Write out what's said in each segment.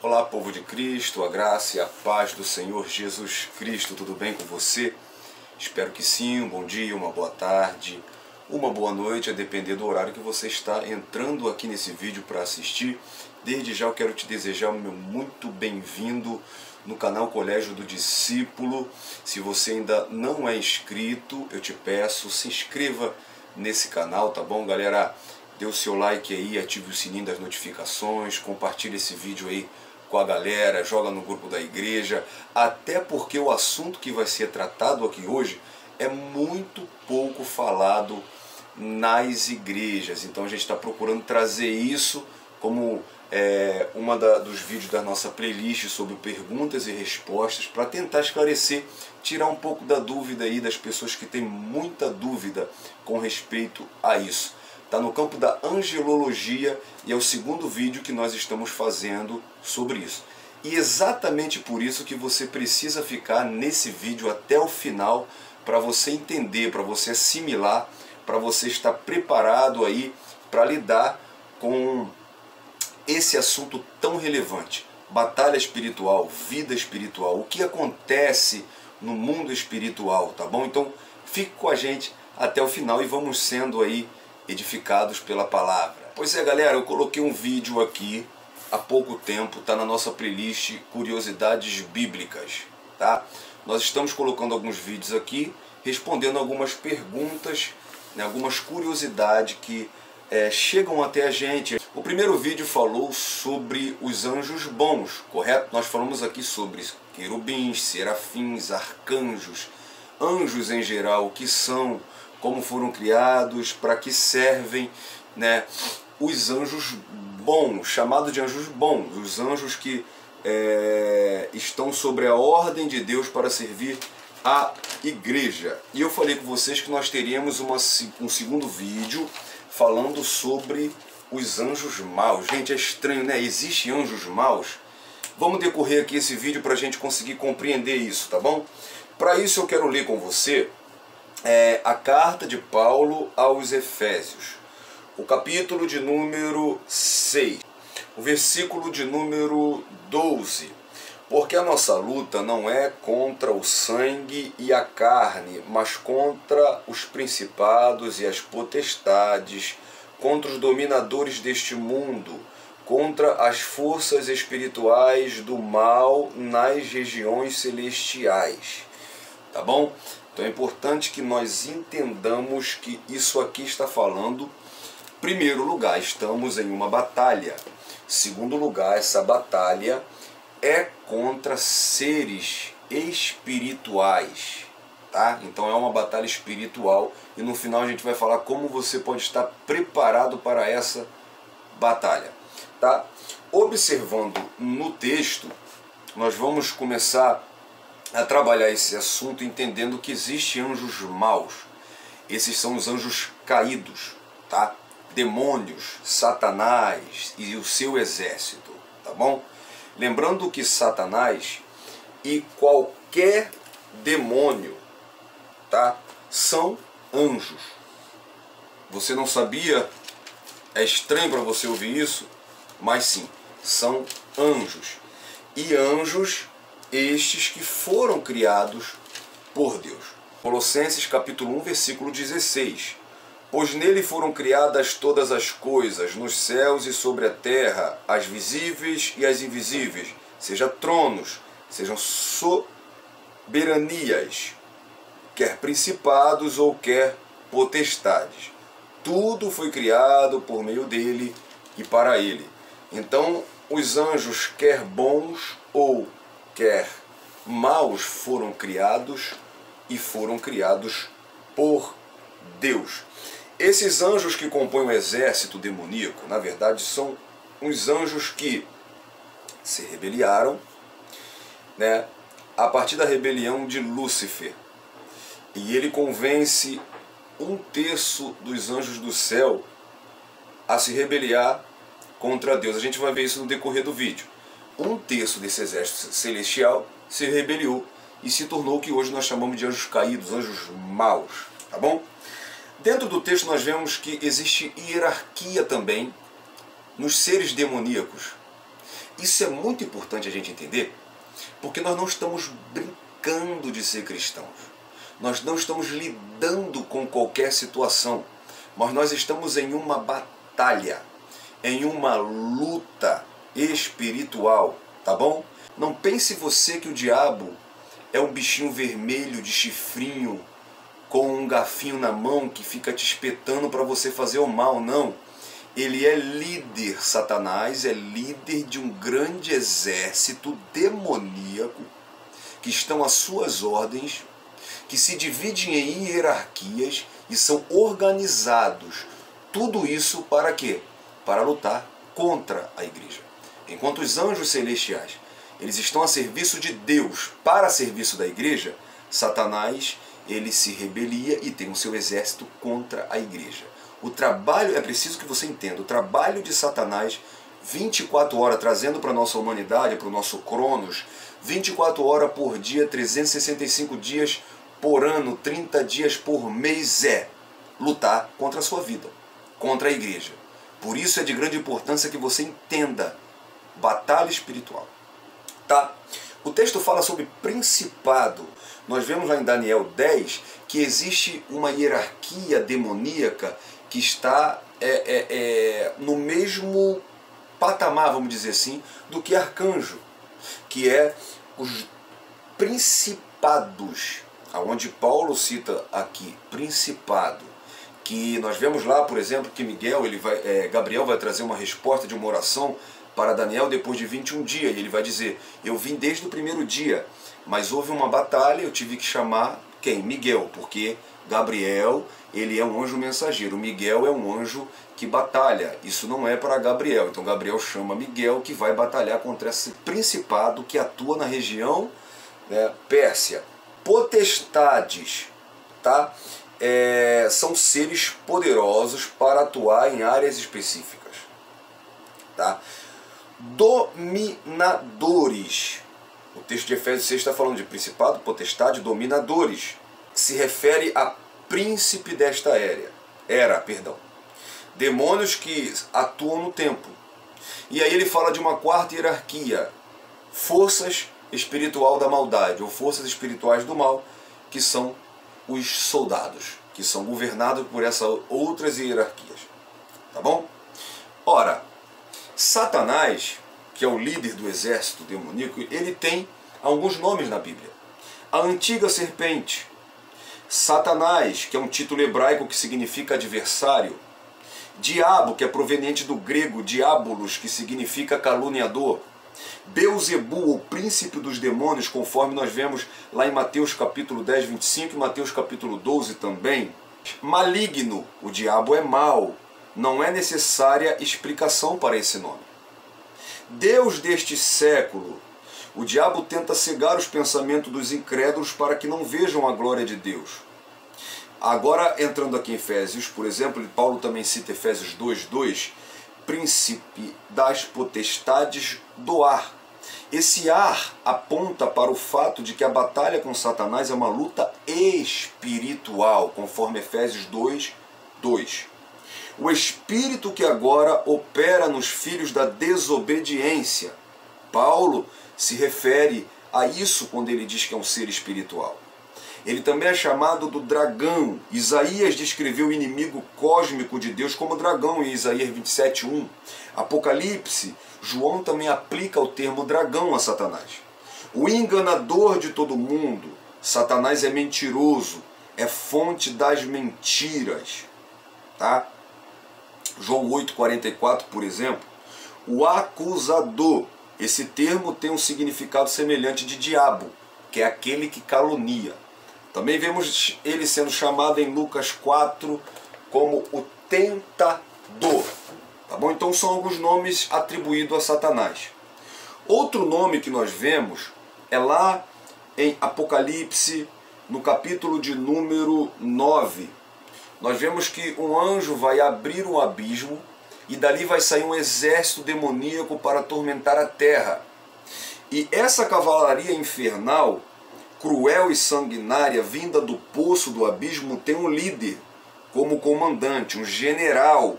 Olá, povo de Cristo, a graça e a paz do Senhor Jesus Cristo, tudo bem com você? Espero que sim, um bom dia, uma boa tarde, uma boa noite, a depender do horário que você está entrando aqui nesse vídeo para assistir. Desde já eu quero te desejar o meu muito bem-vindo no canal Colégio do Discípulo. Se você ainda não é inscrito, eu te peço, se inscreva nesse canal, tá bom, galera? Dê o seu like aí, ative o sininho das notificações, compartilhe esse vídeo aí com a galera, joga no grupo da igreja, até porque o assunto que vai ser tratado aqui hoje é muito pouco falado nas igrejas. Então a gente está procurando trazer isso como dos vídeos da nossa playlist sobre perguntas e respostas, para tentar esclarecer, tirar um pouco da dúvida aí das pessoas que têm muita dúvida com respeito a isso. Está no campo da angelologia e é o segundo vídeo que nós estamos fazendo sobre isso. E exatamente por isso que você precisa ficar nesse vídeo até o final, para você entender, para você assimilar, para você estar preparado aí para lidar com esse assunto tão relevante. Batalha espiritual, vida espiritual, o que acontece no mundo espiritual, tá bom? Então fique com a gente até o final e vamos sendo aí edificados pela palavra. Pois é, galera, eu coloquei um vídeo aqui há pouco tempo, está na nossa playlist Curiosidades Bíblicas, tá? Nós estamos colocando alguns vídeos aqui, respondendo algumas perguntas, né, algumas curiosidades que chegam até a gente. O primeiro vídeo falou sobre os anjos bons, correto? Nós falamos aqui sobre querubins, serafins, arcanjos, anjos em geral, o que são, como foram criados, para que servem, né? Os anjos bons, chamados de anjos bons, os anjos que estão sobre a ordem de Deus para servir a igreja. E eu falei com vocês que nós teríamos um segundo vídeo falando sobre os anjos maus. Gente, é estranho, né? Existem anjos maus? Vamos decorrer aqui esse vídeo para a gente conseguir compreender isso, tá bom? Para isso eu quero ler com você a carta de Paulo aos Efésios, o capítulo de número 6, o versículo de número 12. Porque a nossa luta não é contra o sangue e a carne, mas contra os principados e as potestades, contra os dominadores deste mundo, contra as forças espirituais do mal nas regiões celestiais. Tá bom? Então é importante que nós entendamos que isso aqui está falando, em primeiro lugar, estamos em uma batalha. Segundo lugar, essa batalha é contra seres espirituais, tá? Então é uma batalha espiritual e no final a gente vai falar como você pode estar preparado para essa batalha, tá? Observando no texto, nós vamos começar a trabalhar esse assunto entendendo que existem anjos maus. Esses são os anjos caídos, tá? Demônios, Satanás e o seu exército, tá bom? Lembrando que Satanás e qualquer demônio, tá, são anjos. Você não sabia? É estranho para você ouvir isso, mas sim, são anjos. E anjos estes que foram criados por Deus. Colossenses capítulo 1, versículo 16. Pois nele foram criadas todas as coisas, nos céus e sobre a terra, as visíveis e as invisíveis, seja tronos, sejam soberanias, quer principados ou quer potestades. Tudo foi criado por meio dele e para ele. Então, os anjos, quer bons ou quer maus, foram criados e foram criados por Deus. Esses anjos que compõem o exército demoníaco, na verdade, são os anjos que se rebeliaram, né, a partir da rebelião de Lúcifer. E ele convence 1/3 dos anjos do céu a se rebeliar contra Deus. A gente vai ver isso no decorrer do vídeo. 1/3 desse exército celestial se rebeliou e se tornou o que hoje nós chamamos de anjos caídos, anjos maus, tá bom? Dentro do texto nós vemos que existe hierarquia também nos seres demoníacos. Isso é muito importante a gente entender, porque nós não estamos brincando de ser cristãos. Nós não estamos lidando com qualquer situação, mas nós estamos em uma batalha, em uma luta espiritual, tá bom? Não pense você que o diabo é um bichinho vermelho de chifrinho com um garfinho na mão que fica te espetando para você fazer o mal, não. Ele é líder, Satanás é líder de um grande exército demoníaco que estão às suas ordens, que se dividem em hierarquias e são organizados. Tudo isso para quê? Para lutar contra a igreja. Enquanto os anjos celestiais, eles estão a serviço de Deus para serviço da igreja, Satanás, ele se rebelia e tem o seu exército contra a igreja. O trabalho, é preciso que você entenda, o trabalho de Satanás, 24 horas, trazendo para a nossa humanidade, para o nosso Cronos, 24 horas por dia, 365 dias por ano, 30 dias por mês, é lutar contra a sua vida, contra a igreja. Por isso é de grande importância que você entenda batalha espiritual. Tá? O texto fala sobre principado. Nós vemos lá em Daniel 10 que existe uma hierarquia demoníaca que está no mesmo patamar, vamos dizer assim, do que arcanjo, que é os principados, aonde Paulo cita aqui principado, que nós vemos lá, por exemplo, que Gabriel vai trazer uma resposta de uma oração para Daniel depois de 21 dias, e ele vai dizer, eu vim desde o primeiro dia, mas houve uma batalha, eu tive que chamar quem? Miguel, porque Gabriel, ele é um anjo mensageiro, Miguel é um anjo que batalha, isso não é para Gabriel, então Gabriel chama Miguel que vai batalhar contra esse principado que atua na região Pérsia. Potestades, tá? São seres poderosos para atuar em áreas específicas, tá? Dominadores, o texto de Efésios 6 está falando de principado, potestade, dominadores, se refere a príncipe desta era, demônios que atuam no tempo. E aí ele fala de uma quarta hierarquia, forças espiritual da maldade, ou forças espirituais do mal, que são os soldados, que são governados por essas outras hierarquias. Tá bom? Ora, Satanás, que é o líder do exército demoníaco, ele tem alguns nomes na Bíblia. A antiga serpente, Satanás, que é um título hebraico que significa adversário, Diabo, que é proveniente do grego diabolos, que significa caluniador, Beuzebu, o príncipe dos demônios, conforme nós vemos lá em Mateus capítulo 10, 25 e Mateus capítulo 12 também. Maligno, o diabo é mau, não é necessária explicação para esse nome. Deus deste século, o diabo tenta cegar os pensamentos dos incrédulos para que não vejam a glória de Deus. Agora, entrando aqui em Efésios, por exemplo, Paulo também cita Efésios 2:2, príncipe das potestades do ar. Esse ar aponta para o fato de que a batalha com Satanás é uma luta espiritual, conforme Efésios 2:2. O espírito que agora opera nos filhos da desobediência. Paulo se refere a isso quando ele diz que é um ser espiritual. Ele também é chamado do dragão. Isaías descreveu o inimigo cósmico de Deus como dragão em Isaías 27:1. Apocalipse, João também aplica o termo dragão a Satanás. O enganador de todo mundo, Satanás é mentiroso, é fonte das mentiras. Tá? João 8:44, por exemplo, o acusador. Esse termo tem um significado semelhante de diabo, que é aquele que calunia. Também vemos ele sendo chamado em Lucas 4 como o tentador. Tá bom? Então são alguns nomes atribuídos a Satanás. Outro nome que nós vemos é lá em Apocalipse, no capítulo de número 9. Nós vemos que um anjo vai abrir um abismo e dali vai sair um exército demoníaco para atormentar a terra. E essa cavalaria infernal, cruel e sanguinária, vinda do poço do abismo, tem um líder como comandante, um general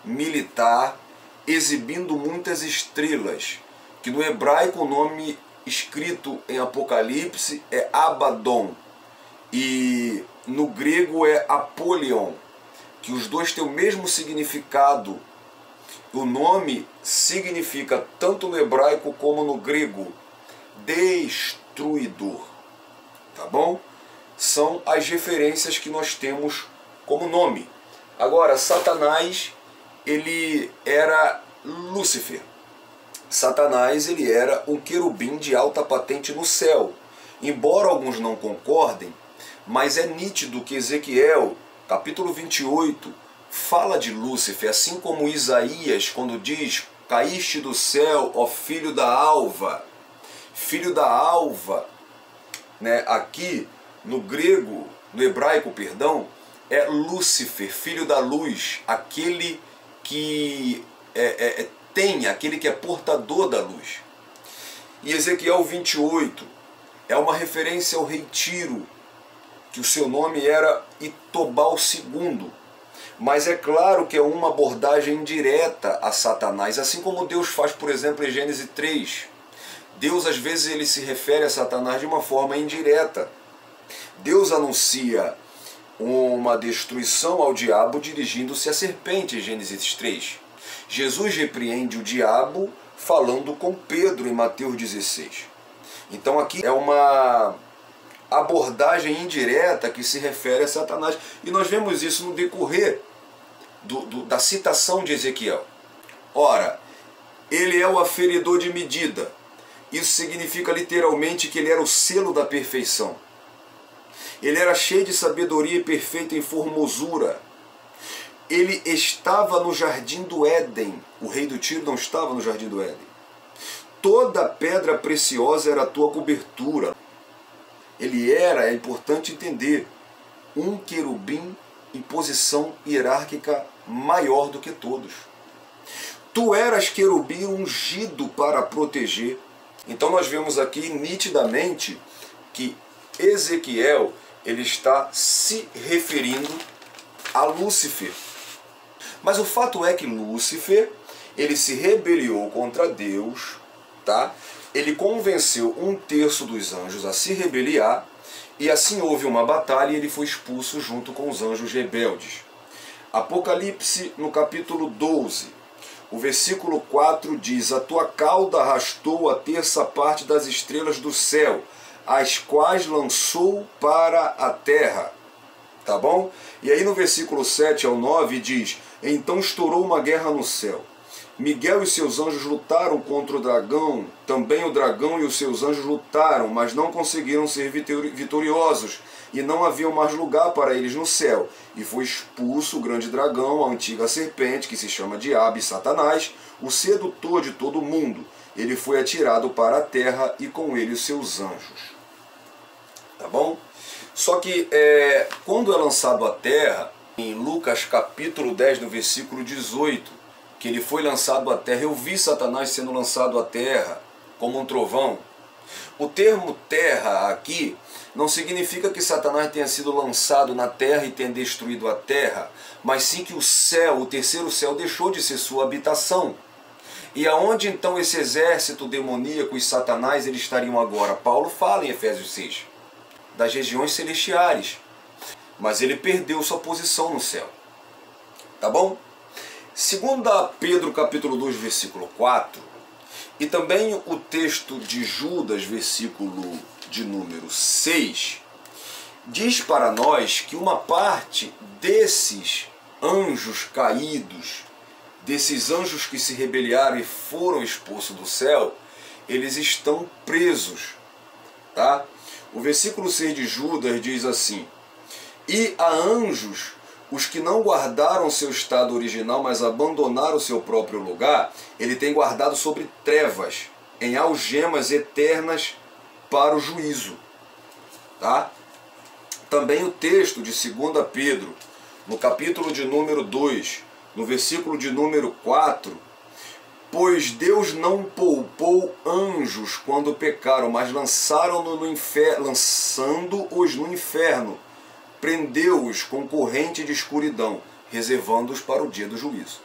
militar, exibindo muitas estrelas. que no hebraico o nome escrito em Apocalipse é Abaddon, e no grego é Apollyon, que os dois têm o mesmo significado. O nome significa, tanto no hebraico como no grego, destruidor. Tá bom? São as referências que nós temos como nome. Agora, Satanás, ele era Lúcifer. Satanás, ele era um querubim de alta patente no céu. Embora alguns não concordem, mas é nítido que Ezequiel, capítulo 28, fala de Lúcifer, assim como Isaías, quando diz: caíste do céu, ó filho da alva. Filho da alva, né? Aqui no grego, no hebraico, perdão, é Lúcifer, filho da luz, aquele que aquele que é portador da luz. E Ezequiel 28 é uma referência ao rei Tiro, que o seu nome era Itobal II. Mas é claro que é uma abordagem indireta a Satanás, assim como Deus faz, por exemplo, em Gênesis 3. Deus, às vezes, ele se refere a Satanás de uma forma indireta. Deus anuncia uma destruição ao diabo dirigindo-se à serpente, em Gênesis 3. Jesus repreende o diabo falando com Pedro em Mateus 16. Então aqui é uma abordagem indireta que se refere a Satanás. E nós vemos isso no decorrer da citação de Ezequiel. Ora, ele é o aferidor de medida. Isso significa literalmente que ele era o selo da perfeição. Ele era cheio de sabedoria e perfeito em formosura. Ele estava no jardim do Éden. O rei do Tiro não estava no jardim do Éden. Toda pedra preciosa era a tua cobertura. Ele era, é importante entender, um querubim em posição hierárquica maior do que todos. Tu eras querubim ungido para proteger. Então nós vemos aqui nitidamente que Ezequiel, ele está se referindo a Lúcifer. Mas o fato é que Lúcifer, ele se rebeliou contra Deus, tá? Ele convenceu 1/3 dos anjos a se rebeliar, e assim houve uma batalha e ele foi expulso junto com os anjos rebeldes. Apocalipse, no capítulo 12, o versículo 4 diz: a tua cauda arrastou a 1/3 parte das estrelas do céu, as quais lançou para a terra. Tá bom? E aí no versículo 7 ao 9 diz: então estourou uma guerra no céu. Miguel e seus anjos lutaram contra o dragão, também o dragão e os seus anjos lutaram, mas não conseguiram ser vitoriosos, e não havia mais lugar para eles no céu. E foi expulso o grande dragão, a antiga serpente, que se chama Diabo e Satanás, o sedutor de todo o mundo. Ele foi atirado para a terra e com ele os seus anjos. Tá bom? Só que quando é lançado à terra, em Lucas capítulo 10, no versículo 18, que ele foi lançado à terra, eu vi Satanás sendo lançado à terra como um trovão. O termo terra aqui não significa que Satanás tenha sido lançado na terra e tenha destruído a terra, mas sim que o céu, o terceiro céu, deixou de ser sua habitação. E aonde então esse exército demoníaco e Satanás eles estariam agora? Paulo fala em Efésios 6, das regiões celestiais, mas ele perdeu sua posição no céu. Tá bom? Segundo Pedro capítulo 2, versículo 4, e também o texto de Judas, versículo de número 6, diz para nós que uma parte desses anjos caídos, desses anjos que se rebelaram e foram expulsos do céu, eles estão presos. Tá? O versículo 6 de Judas diz assim: e a anjos, os que não guardaram seu estado original, mas abandonaram seu próprio lugar, ele tem guardado sobre trevas, em algemas eternas para o juízo. Tá? Também o texto de 2 Pedro, no capítulo de número 2, no versículo de número 4, pois Deus não poupou anjos quando pecaram, mas lançaram-os no inferno, prendeu-os com corrente de escuridão, reservando-os para o dia do juízo.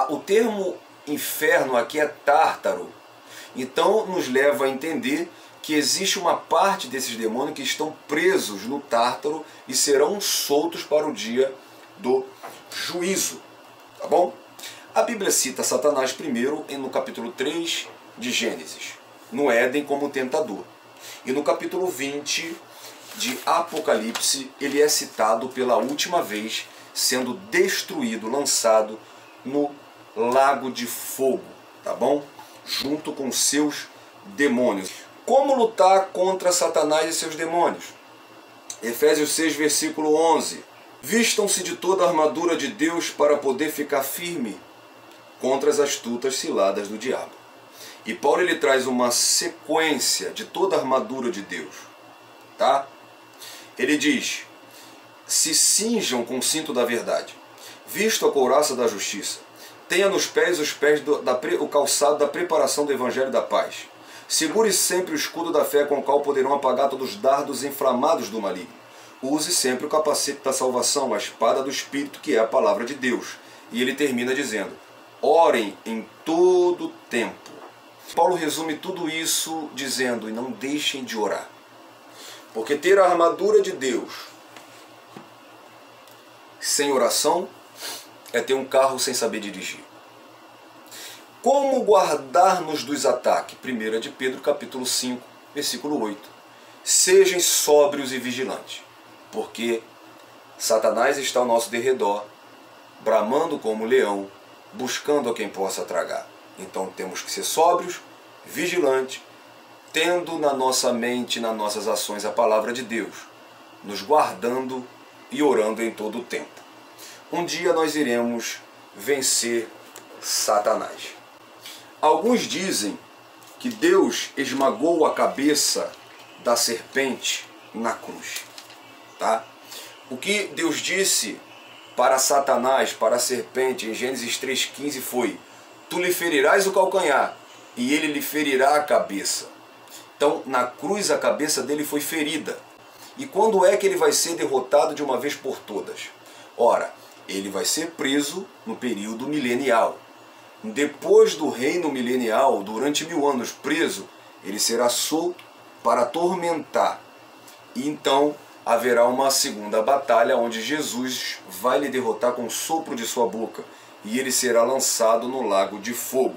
O termo inferno aqui é Tártaro, Então nos leva a entender que existe uma parte desses demônios que estão presos no Tártaro e serão soltos para o dia do juízo. Tá bom? A Bíblia cita Satanás primeiro no capítulo 3 de Gênesis, no Éden como tentador. E no capítulo 20 de Apocalipse ele é citado pela última vez, sendo destruído, lançado no lago de fogo, tá bom? Junto com seus demônios. Como lutar contra Satanás e seus demônios? Efésios 6, versículo 11. Vistam-se de toda a armadura de Deus para poder ficar firme contra as astutas ciladas do diabo. E Paulo ele traz uma sequência de toda a armadura de Deus, tá? Ele diz: se cinjam com o cinto da verdade, visto a couraça da justiça, tenha nos pés o calçado da preparação do evangelho da paz. Segure sempre o escudo da fé com o qual poderão apagar todos os dardos inflamados do maligno. Use sempre o capacete da salvação, a espada do Espírito, que é a palavra de Deus. E ele termina dizendo: orem em todo tempo. Paulo resume tudo isso dizendo: e não deixem de orar. Porque ter a armadura de Deus sem oração é ter um carro sem saber dirigir. Como guardar-nos dos ataques? 1 de Pedro, capítulo 5, versículo 8. Sejam sóbrios e vigilantes, porque Satanás está ao nosso derredor, bramando como leão, buscando a quem possa tragar. Então temos que ser sóbrios, vigilantes, tendo na nossa mente, nas nossas ações, a palavra de Deus, nos guardando e orando em todo o tempo. Um dia nós iremos vencer Satanás. Alguns dizem que Deus esmagou a cabeça da serpente na cruz. Tá? O que Deus disse para Satanás, para a serpente, em Gênesis 3,15 foi: tu lhe ferirás o calcanhar e ele lhe ferirá a cabeça. Então, na cruz, a cabeça dele foi ferida. E quando é que ele vai ser derrotado de uma vez por todas? Ora, ele vai ser preso no período milenial. Depois do reino milenial, durante 1000 anos preso, ele será solto para atormentar. E então haverá uma segunda batalha, onde Jesus vai lhe derrotar com o sopro de sua boca, e ele será lançado no lago de fogo.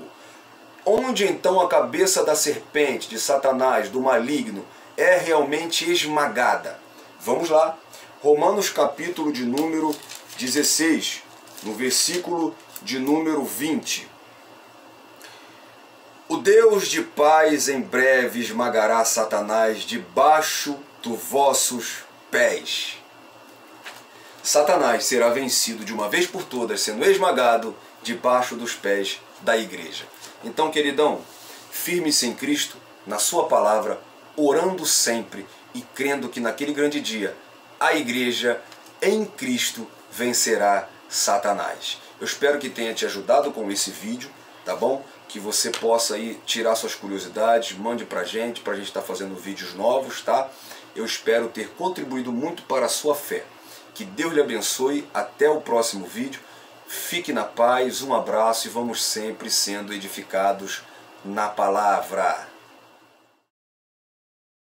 Onde então a cabeça da serpente, de Satanás, do maligno, é realmente esmagada? Vamos lá. Romanos capítulo de número 16, no versículo de número 20. O Deus de paz em breve esmagará Satanás debaixo dos vossos pés. Satanás será vencido de uma vez por todas, sendo esmagado debaixo dos pés da igreja. Então, queridão, firme-se em Cristo, na sua palavra, orando sempre e crendo que naquele grande dia a igreja em Cristo vencerá Satanás. Eu espero que tenha te ajudado com esse vídeo, tá bom? Que você possa aí tirar suas curiosidades, mande pra gente estar fazendo vídeos novos, tá? Eu espero ter contribuído muito para a sua fé. Que Deus lhe abençoe, até o próximo vídeo. Fique na paz, um abraço e vamos sempre sendo edificados na palavra.